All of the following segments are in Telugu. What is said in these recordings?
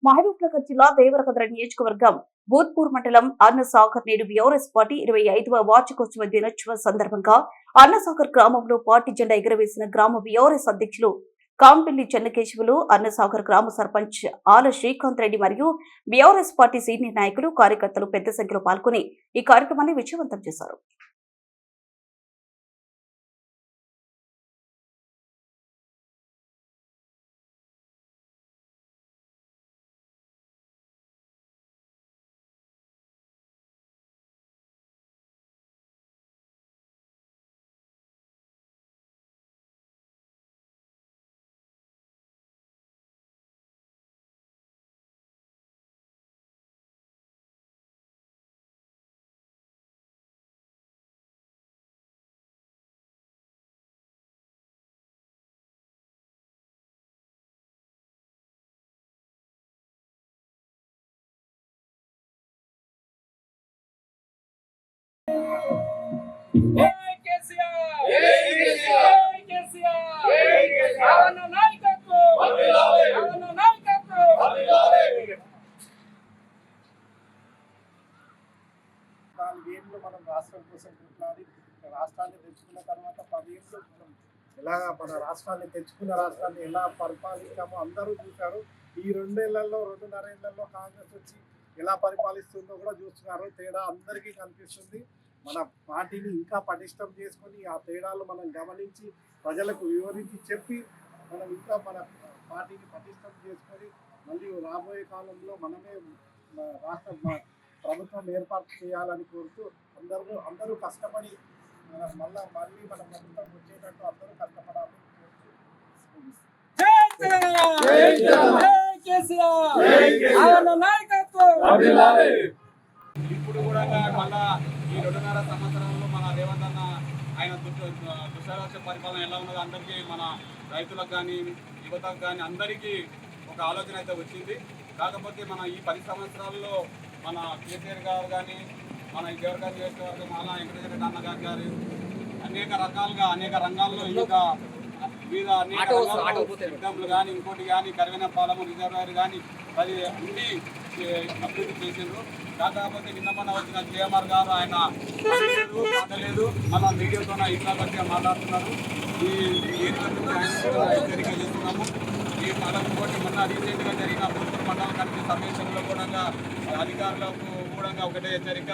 మహబూబ్నగర్ జిల్లా దేవరకద్ర నియోజకవర్గం భూత్పూర్ మండలం అన్నసాగర్ నేడు బీఆర్ఎస్ పార్టీ 25వ వార్షికోత్సవ దినోత్సవం సందర్భంగా అన్నసాగర్ గ్రామంలో పార్టీ జెండా ఎగురవేసిన గ్రామ బీఆర్ఎస్ అధ్యక్షులు కాంపిల్లి చెన్నకేశవులు, అన్నసాగర్ గ్రామ సర్పంచ్ ఆల శ్రీకాంత్ రెడ్డి మరియు బీఆర్ఎస్ పార్టీ సీనియర్ నాయకులు, కార్యకర్తలు పెద్ద సంఖ్యలో పాల్గొని ఈ కార్యక్రమాన్ని విజయవంతం చేశారు. మనం రాష్ట్రం కోసం కొట్లాడి రాష్ట్రాన్ని తెచ్చుకున్న తర్వాత 10 ఏళ్ళు మనం ఎలాగా మన రాష్ట్రాన్ని ఎలా పరిపాలించామో అందరూ చూశారు. ఈ 2 ఏళ్లలో 2.5 ఏళ్లలో కాంగ్రెస్ వచ్చి ఎలా పరిపాలిస్తుందో కూడా చూస్తున్నారు. తేడా అందరికీ కనిపిస్తుంది. మన పార్టీని ఇంకా పటిష్టం చేసుకొని ఆ తేడాలు మనం గమనించి ప్రజలకు వివరించి చెప్పి మనం ఇంకా మన పార్టీని పటిష్టం చేసుకొని మళ్ళీ రాబోయే కాలంలో మనమే రాష్ట్ర ప్రభుత్వం ఏర్పాటు చేయాలని కోరుతూ అందరూ కష్టపడి మళ్ళీ మన ప్రభుత్వం వచ్చేటట్టు అందరూ కష్టపడాలని ఇప్పుడు కూడా మళ్ళా ఈ 2.5 సంవత్సరంలో మన రేవంత్ అన్న ఆయన దుష్టారాక్ష పరిపాలన ఎలా ఉన్నదో అందరికీ మన రైతులకు కానీ యువతకు కానీ అందరికీ ఒక ఆలోచన అయితే వచ్చింది. కాకపోతే మన ఈ 10 సంవత్సరాల్లో మన కేసీఆర్ గారు కానీ మన దేవరకద్ర నియోజకవర్గం అలా వెంకటరెడ్డి అన్న గారు అనేక రంగాల్లో ఇంకా వివిధ ఎగ్జాంపుల్ కానీ ఇంకోటి కానీ కరివేనపాలెం రిజర్వాయర్ కానీ అది ఉండి అభివృద్ధి చేసిండ్రు. కాకపోతే నిన్న వచ్చిన కేఎంఆర్ గారు ఆయన మాట్లాడలేదు, మన మీడియాతో ఇంట్లో బట్టి మాట్లాడుతున్నారు. ఈ హెచ్చరిక చేస్తున్నాము. ఈ ఇంకోటి మొన్న రీసెంట్గా జరిగిన భూత్పూర్ మండలం కమిటీ సమావేశంలో కూడా అధికారులకు కూడా ఒకటే హెచ్చరిక,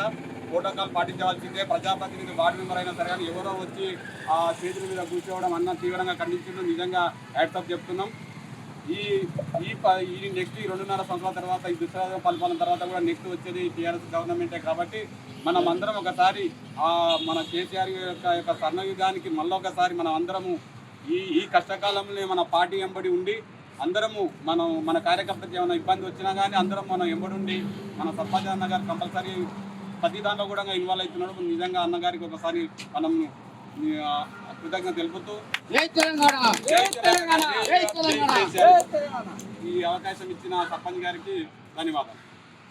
ప్రోటోకాల్ పాటించవలసిందే. ప్రజాప్రతినిధి వార్డు మెంబర్ అయినా సరే కానీ ఎవరో వచ్చి ఆ చేతుల మీద కూర్చోవడం అన్న తీవ్రంగా ఖండించడం నిజంగా హ్యాట్సాప్ చెప్తున్నాం. ఈ నెక్స్ట్ 2.5 సంవత్సరాల తర్వాత ఈ దుష్టారాక్ష పరిపాలన తర్వాత కూడా నెక్స్ట్ వచ్చేది టీఆర్ఎస్ గవర్నమెంటే. కాబట్టి మనం అందరం ఒకసారి మన కేసీఆర్ యొక్క స్వర్ణయుగానికి మళ్ళొకసారి మనం అందరము ఈ కష్టకాలంలో మన పార్టీ వెంబడి ఉండి అందరము మన కార్యకర్తకి ఏమైనా ఇబ్బంది వచ్చినా కానీ అందరం మనం ఎంబడి ఉండి మన సర్పంచ్ అన్న గారు కంపల్సరీ ప్రతి దాంట్లో కూడా ఇన్వాల్వ్ అవుతున్నాడు. నిజంగా అన్నగారికి ఒకసారి మనం కృతజ్ఞత తెలుపుతూ ఈ అవకాశం ఇచ్చిన సర్పంచ్ గారికి ధన్యవాదాలు.